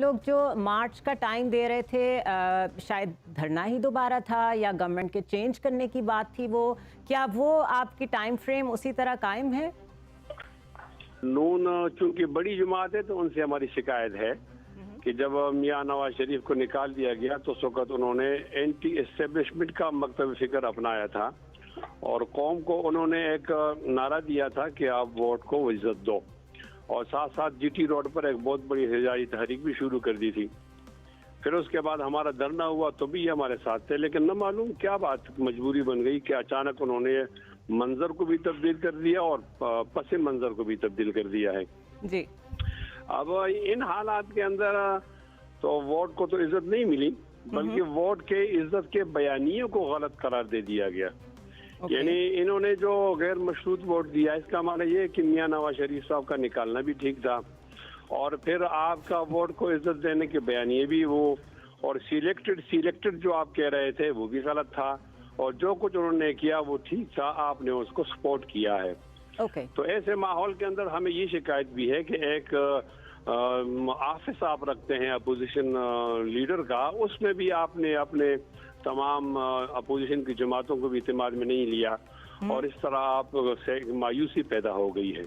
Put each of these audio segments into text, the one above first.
लोग जो मार्च का टाइम दे रहे थे, शायद धरना ही दोबारा था या गवर्नमेंट के चेंज करने की बात थी, वो क्या वो आपकी टाइम फ्रेम उसी तरह कायम है? नून चूंकि बड़ी जमात है तो उनसे हमारी शिकायत है कि जब मियां नवाज शरीफ को निकाल दिया गया तो उस वक्त उन्होंने एंटी एस्टेब्लिशमेंट का मकतब फिक्र अपनाया था और कौम को उन्होंने एक नारा दिया था कि आप वोट को इज्जत दो, और साथ साथ जीटी रोड पर एक बहुत बड़ी एहतजाजी तहरीक भी शुरू कर दी थी। फिर उसके बाद हमारा धरना हुआ तो भी ये हमारे साथ थे, लेकिन न मालूम क्या बात मजबूरी बन गई कि अचानक उन्होंने मंजर को भी तब्दील कर दिया और पस मंजर को भी तब्दील कर दिया है जी। अब इन हालात के अंदर तो वोट को तो इज्जत नहीं मिली, बल्कि वोट के इज्जत के बयानियों को गलत करार दे दिया गया। यानी इन्होंने जो गैर मशरूत वोट दिया, इसका माना ये कि मियां नवाज शरीफ साहब का निकालना भी ठीक था और फिर आपका वोट को इज्जत देने के बयानिए भी वो, और सिलेक्टेड जो आप कह रहे थे वो भी गलत था, और जो कुछ उन्होंने किया वो ठीक था, आपने उसको सपोर्ट किया है। तो ऐसे माहौल के अंदर हमें ये शिकायत भी है कि एक ऑफिस आप रखते हैं अपोजिशन लीडर का, उसमें भी आपने अपने तमाम अपोजिशन की जमातों को भी इत्तेमाद में नहीं लिया और इस तरह आप से मायूसी पैदा हो गई है।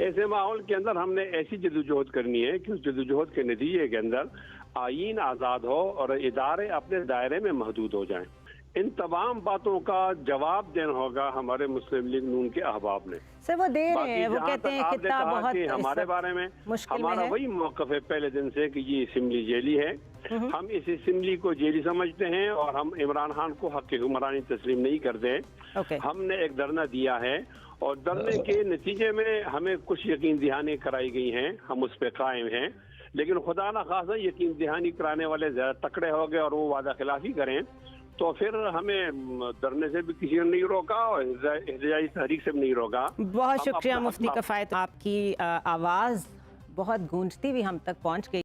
ऐसे माहौल के अंदर हमने ऐसी जदोजहद करनी है कि उस जदोजहद के नतीजे के अंदर आईन आज़ाद हो और इदारे अपने दायरे में महदूद हो जाएं। इन तमाम बातों का जवाब देना होगा हमारे मुस्लिम लीग नून के अहबाब ने। सर वो दे रहे हैं, वो कहते हैं कितना बहुत हमारे बारे में हमारा वही मौक़िफ़ है पहले दिन से कि ये असेंबली जेली है, हम इस असेंबली को जेली समझते हैं और हम इमरान खान को हक़ हुक्मरानी तस्लीम नहीं करते हैं। हमने एक धरना दिया है और धरने के नतीजे में हमें कुछ यकीन दहानी कराई गई हैं, हम उस पर कायम हैं, लेकिन खुदा न खासा यकीन दहानी कराने वाले ज़्यादा तकड़े हो गए और वो वादा खिलाफी करें तो फिर हमें धरने से भी किसी ने नहीं रोका और एहतजाजी तहरीक से भी नहीं रोका। बहुत शुक्रिया मुफ्ती कफ़ायत, आपकी आवाज़ बहुत गूंजती हुई हम तक पहुंच गई।